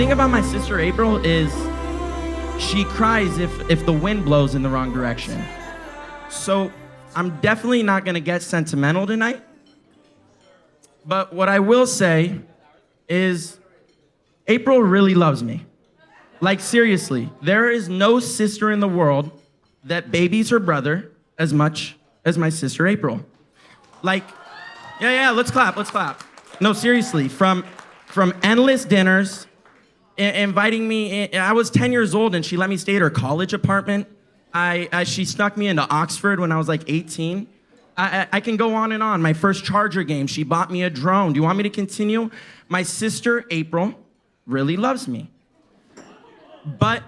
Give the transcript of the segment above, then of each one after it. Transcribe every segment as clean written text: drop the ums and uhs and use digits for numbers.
thing about my sister April is she cries if the wind blows in the wrong direction. So I'm definitely not gonna get sentimental tonight. But what I will say is April really loves me. Like seriously, there is no sister in the world that babies her brother as much as my sister April. Like, yeah, let's clap. No, seriously, from endless dinners, inviting me in. I was 10 years old and she let me stay at her college apartment. She snuck me into Oxford when I was like 18. I can go on and on. My first Charger game, she bought me a drone. Do you want me to continue? My sister April really loves me. But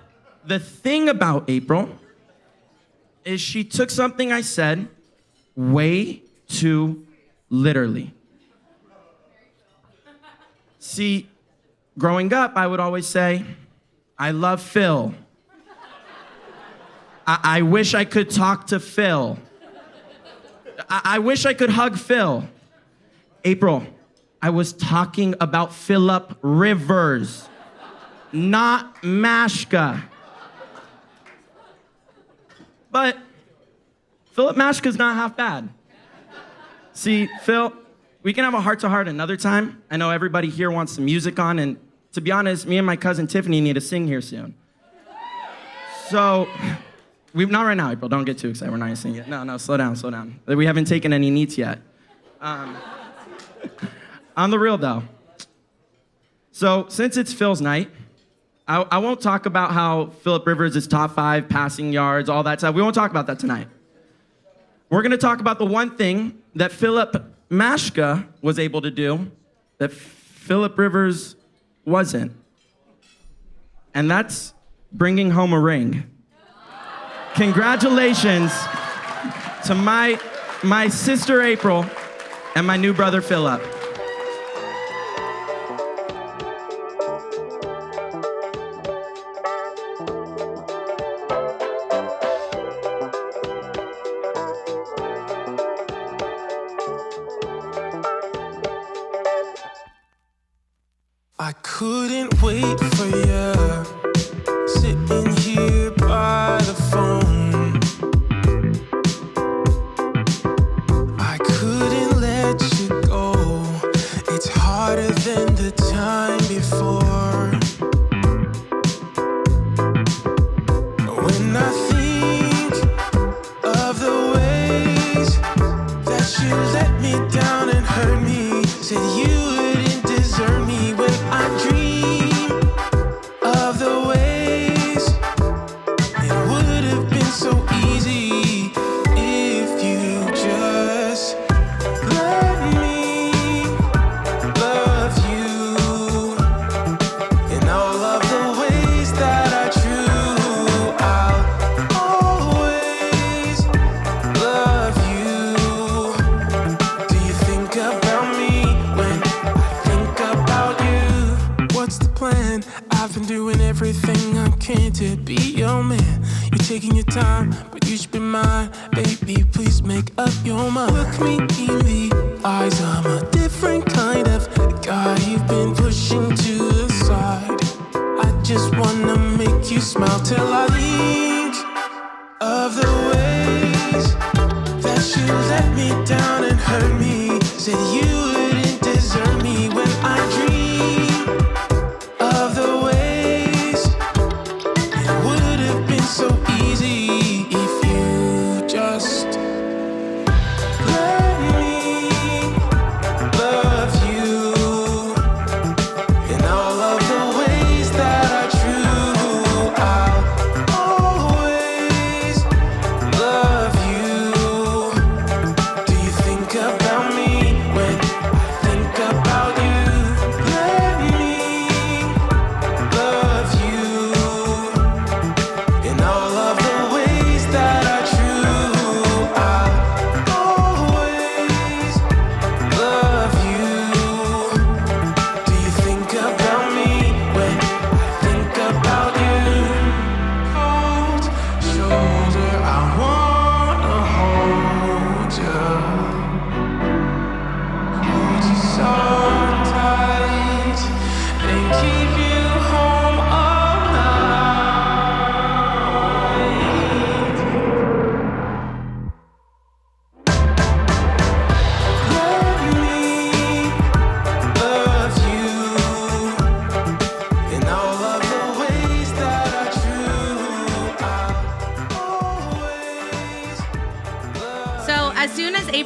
the thing about April is she took something I said way too literally. See, growing up, I would always say, I love Phil. I wish I could talk to Phil. I wish I could hug Phil. April, I was talking about Philip Rivers, not Mashka. But Philip Mashka's not half bad. See, Phil, we can have a heart-to-heart another time. I know everybody here wants some music on, and to be honest, me and my cousin Tiffany need to sing here soon. So, not right now, April, don't get too excited, we're not gonna sing yet. No, slow down. We haven't taken any neats yet. On the real though. So, since it's Phil's night, I won't talk about how Philip Rivers is top 5 passing yards, all that stuff. We won't talk about that tonight. We're gonna talk about the one thing that Philip Mashka was able to do that Philip Rivers wasn't. And that's bringing home a ring. Congratulations to my sister April and my new brother Philip. I couldn't wait for you, sitting here by the phone. I couldn't let you go. It's harder than the time before. When I think of the ways that you let me down and hurt me, said you wouldn't desert me. When I dream of the ways it would have been so easy if you just let me love you. In all of the ways that I true, I'll always love you. Do you think about me when I think about you? What's the plan? I've been doing everything I can to be your man. You're taking your time, but you should be mine. Baby, please make up your mind. Look me in the eyes, I'm a different kind of guy you've been pushing to the side. I just wanna make you smile till I think of the ways that you let me down and hurt me. Said you wouldn't desert me. When I dream of the ways it would have been so easy if you just let me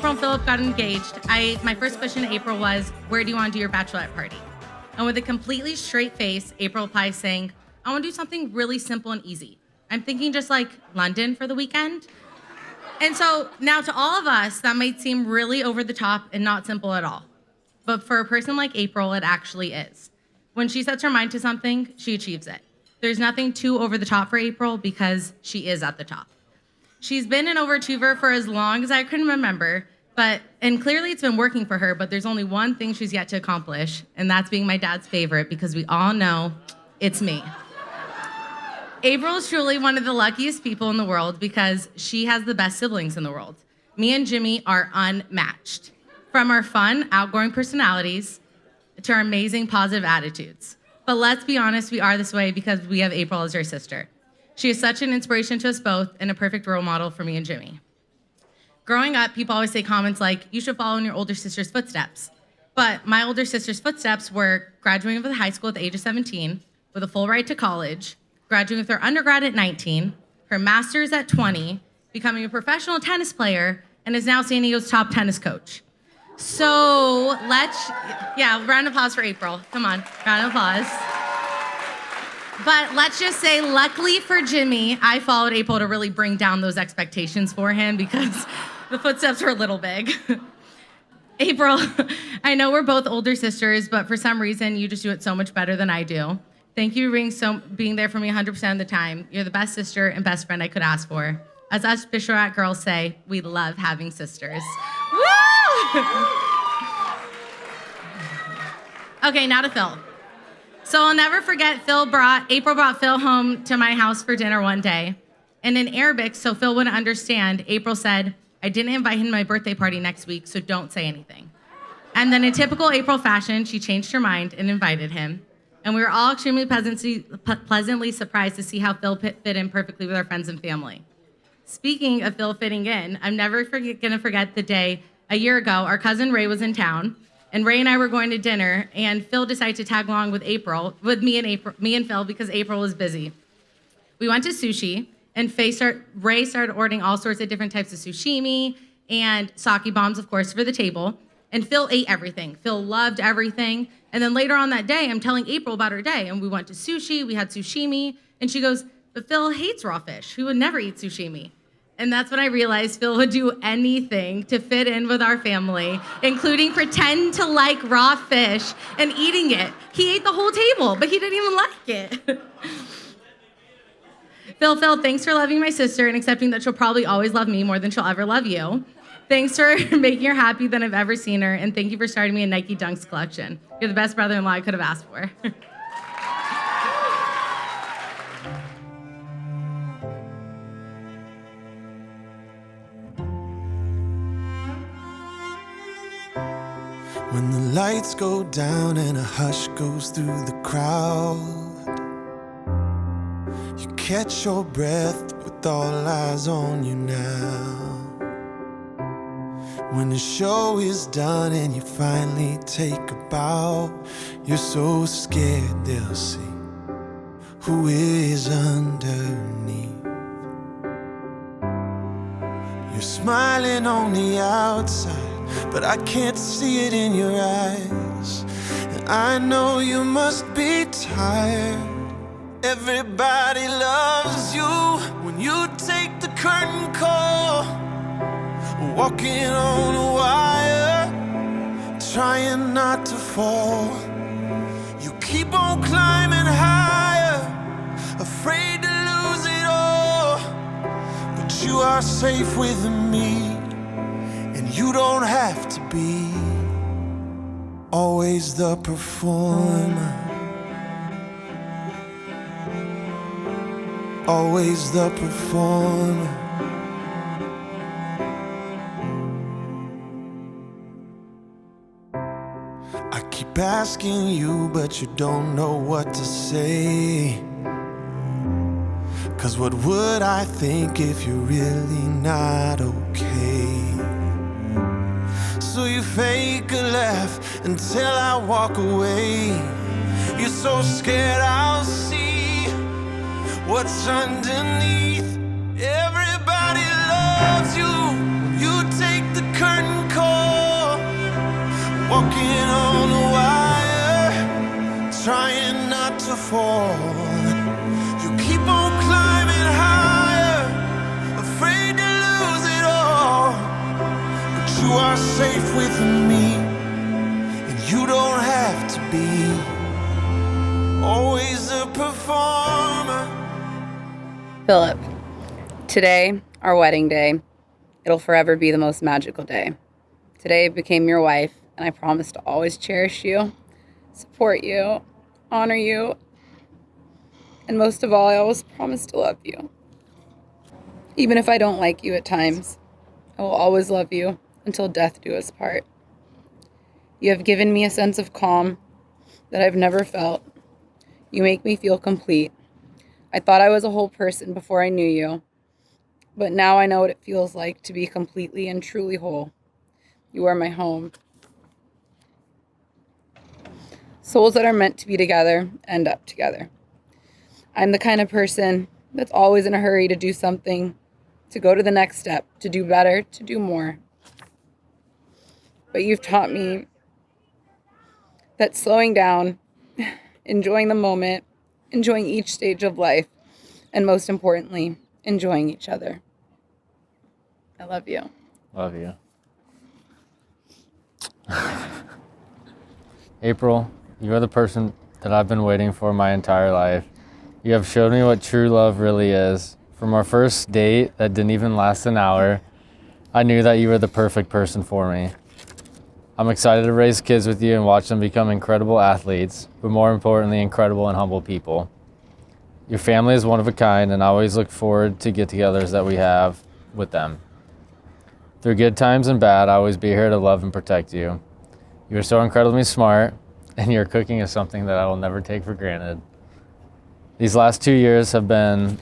April and Philip got engaged, my first question to April was, where do you want to do your bachelorette party? And with a completely straight face, April replied saying, I want to do something really simple and easy. I'm thinking just like London for the weekend. And so now to all of us, that might seem really over the top and not simple at all. But for a person like April, it actually is. When she sets her mind to something, she achieves it. There's nothing too over the top for April because she is at the top. She's been an overachiever for as long as I can remember, and clearly it's been working for her, but there's only one thing she's yet to accomplish, and that's being my dad's favorite because we all know it's me. April is truly one of the luckiest people in the world because she has the best siblings in the world. Me and Jimmy are unmatched. From our fun, outgoing personalities to our amazing positive attitudes. But let's be honest, we are this way because we have April as our sister. She is such an inspiration to us both and a perfect role model for me and Jimmy. Growing up, people always say comments like, you should follow in your older sister's footsteps. But my older sister's footsteps were graduating from high school at the age of 17, with a full ride to college, graduating with her undergrad at 19, her master's at 20, becoming a professional tennis player, and is now San Diego's top tennis coach. So round of applause for April. Come on, round of applause. But let's just say, luckily for Jimmy, I followed April to really bring down those expectations for him because the footsteps were a little big. April, I know we're both older sisters, but for some reason, you just do it so much better than I do. Thank you for being there for me 100% of the time. You're the best sister and best friend I could ask for. As us Bachelorette girls say, we love having sisters. Woo! Okay, now to Phil. So I'll never forget, April brought Phil home to my house for dinner one day. And in Arabic, so Phil wouldn't understand, April said, I didn't invite him to my birthday party next week, so don't say anything. And then in typical April fashion, she changed her mind and invited him. And we were all extremely pleasantly surprised to see how Phil fit in perfectly with our friends and family. Speaking of Phil fitting in, I'm never gonna forget the day a year ago, our cousin Ray was in town, and Ray and I were going to dinner, and Phil decided to tag along with me and Phil, because April was busy. We went to sushi, and Ray started ordering all sorts of different types of sashimi and sake bombs, of course, for the table. And Phil ate everything. Phil loved everything. And then later on that day, I'm telling April about her day, and we went to sushi, we had sashimi, and she goes, but Phil hates raw fish. He would never eat sashimi. And that's when I realized Phil would do anything to fit in with our family, including pretend to like raw fish and eating it. He ate the whole table, but he didn't even like it. Phil, thanks for loving my sister and accepting that she'll probably always love me more than she'll ever love you. Thanks for making her happier than I've ever seen her, and thank you for starting me a Nike Dunks collection. You're the best brother-in-law I could have asked for. When the lights go down and a hush goes through the crowd, you catch your breath with all eyes on you now. When the show is done and you finally take a bow, you're so scared they'll see who is underneath. You're smiling on the outside, but I can't see it in your eyes. And I know you must be tired. Everybody loves you when you take the curtain call, walking on a wire, trying not to fall. You keep on climbing higher, afraid to lose it all. But you are safe with me, and you don't have to be always the performer, always the performer. I keep asking you, but you don't know what to say. 'Cause what would I think if you're really not okay? So you fake a laugh until I walk away. You're so scared I'll see what's underneath. Everybody loves you. You take the curtain on the wire, trying not to fall. You keep on climbing higher, afraid to lose it all. But you are safe with me, and you don't have to be always a performer. Philip, today, our wedding day, it'll forever be the most magical day. Today I became your wife, and I promise to always cherish you, support you, honor you, and most of all, I always promise to love you. Even if I don't like you at times, I will always love you until death do us part. You have given me a sense of calm that I've never felt. You make me feel complete. I thought I was a whole person before I knew you, but now I know what it feels like to be completely and truly whole. You are my home. Souls that are meant to be together end up together. I'm the kind of person that's always in a hurry to do something, to go to the next step, to do better, to do more. But you've taught me that slowing down, enjoying the moment, enjoying each stage of life, and most importantly, enjoying each other. I love you. Love you. April, you are the person that I've been waiting for my entire life. You have showed me what true love really is. From our first date that didn't even last an hour, I knew that you were the perfect person for me. I'm excited to raise kids with you and watch them become incredible athletes, but more importantly, incredible and humble people. Your family is one of a kind, and I always look forward to get-togethers that we have with them. Through good times and bad, I always be here to love and protect you. You are so incredibly smart, and your cooking is something that I will never take for granted. These last 2 years have been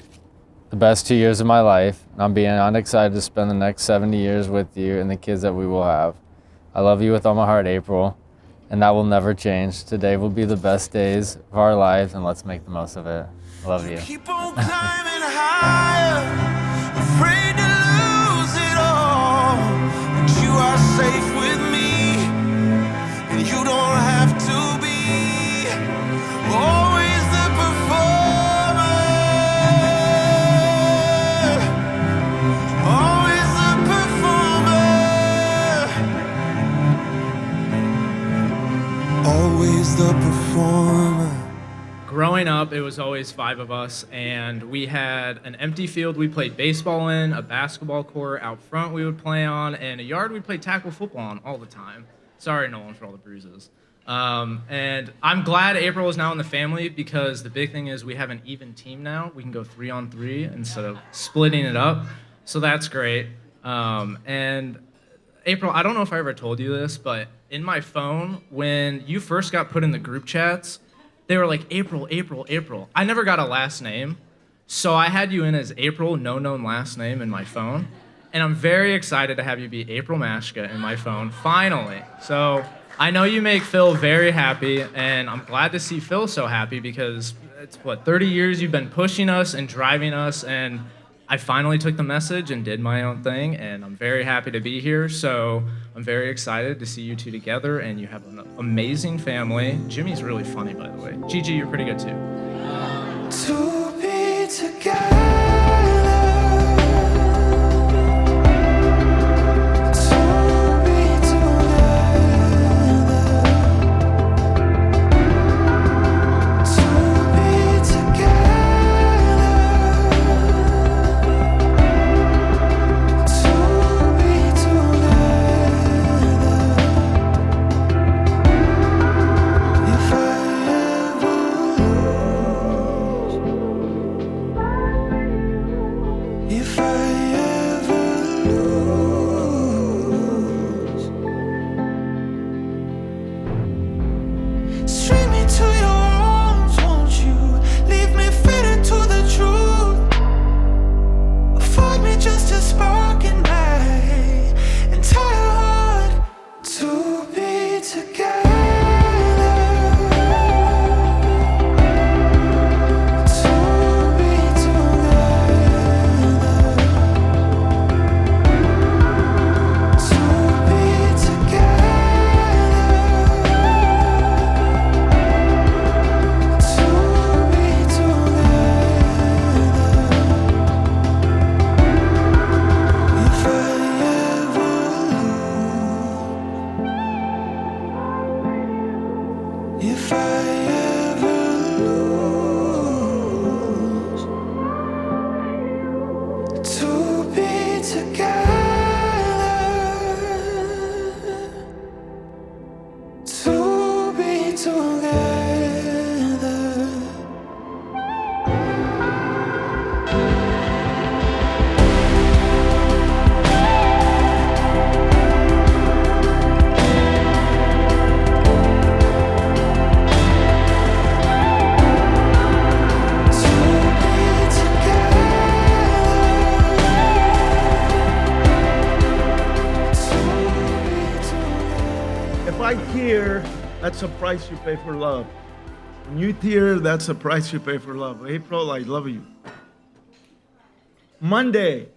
the best 2 years of my life, and I'm beyond excited to spend the next 70 years with you and the kids that we will have. I love you with all my heart, April, and that will never change. Today will be the best days of our lives, and let's make the most of it. I love you. Keep on climbing higher, afraid to lose it all. But you are safe with me, and you don't have to be always the performer. Always the performer. Always the performer. Growing up, it was always 5 of us, and we had an empty field we played baseball in, a basketball court out front we would play on, and a yard we played tackle football on all the time. Sorry, Nolan, for all the bruises. And I'm glad April is now in the family, because the big thing is we have an even team now. We can go 3-on-3 instead of splitting it up, so that's great. And April, I don't know if I ever told you this, but in my phone, when you first got put in the group chats, they were like, April, April, April. I never got a last name, so I had you in as April, no known last name, in my phone. And I'm very excited to have you be April Mashka in my phone, finally. So I know you make Phil very happy, and I'm glad to see Phil so happy, because it's, 30 years you've been pushing us and driving us, and I finally took the message and did my own thing, and I'm very happy to be here. So I'm very excited to see you two together, and you have an amazing family. Jimmy's really funny, by the way. Gigi, you're pretty good too. To be together. if I ever lose to be together, to be together. If I tear, that's the price you pay for love. When you tear, that's the price you pay for love. April, I love you. Monday,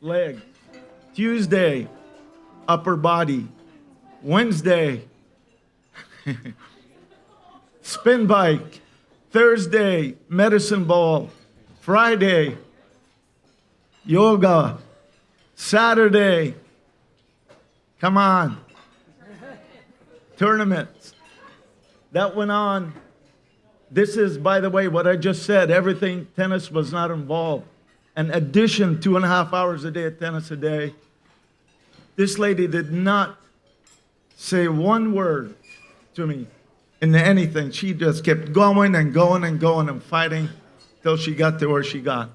leg. Tuesday, upper body. Wednesday, spin bike. Thursday, medicine ball. Friday, yoga. Saturday, come on, tournaments. That went on. This is, by the way, what I just said. Everything, tennis was not involved. In addition, 2.5 hours a day of tennis a day. This lady did not say one word to me in anything. She just kept going and going and going and fighting till she got to where she got.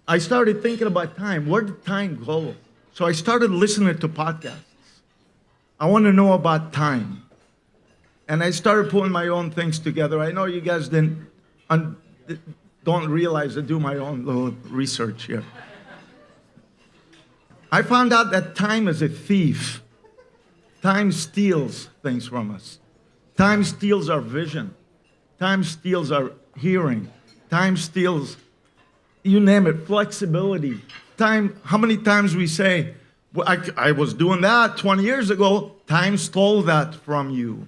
I started thinking about time. Where did time go? So I started listening to podcasts. I want to know about time. And I started putting my own things together. I know you guys don't realize I do my own little research here. I found out that time is a thief. Time steals things from us. Time steals our vision. Time steals our hearing. Time steals, you name it, flexibility. Time, how many times we say, well, I was doing that 20 years ago. Time stole that from you.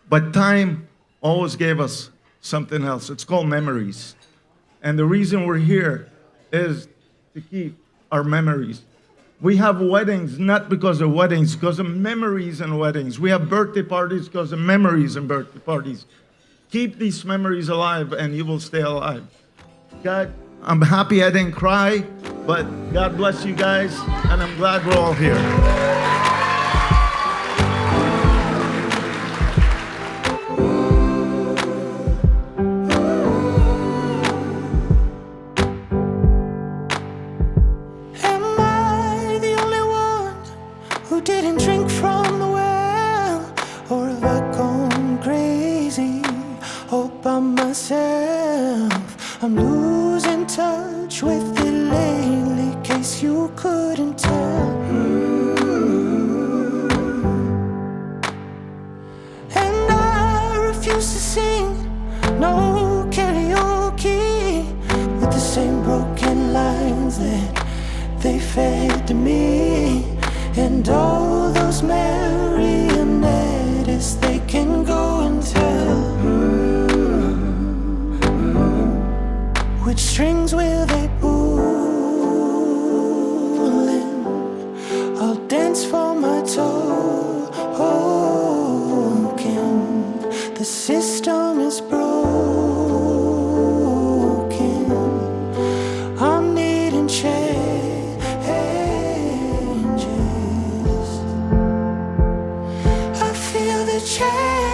But time always gave us something else. It's called memories. And the reason we're here is to keep our memories. We have weddings, not because of weddings, because of memories and weddings. We have birthday parties because of memories and birthday parties. Keep these memories alive and you will stay alive. God, I'm happy I didn't cry, but God bless you guys, and I'm glad we're all here. Am I the only one who didn't drink from the well? Or have I gone crazy all by myself? I'm losing touch with it lately, in case you couldn't tell. And I refuse to sing no karaoke with the same broken lines that they fed to me. And all those marionettes, they can go and tell. Which strings will they pull in? I'll dance for my token. The system is broken. I'm needing changes. I feel the change.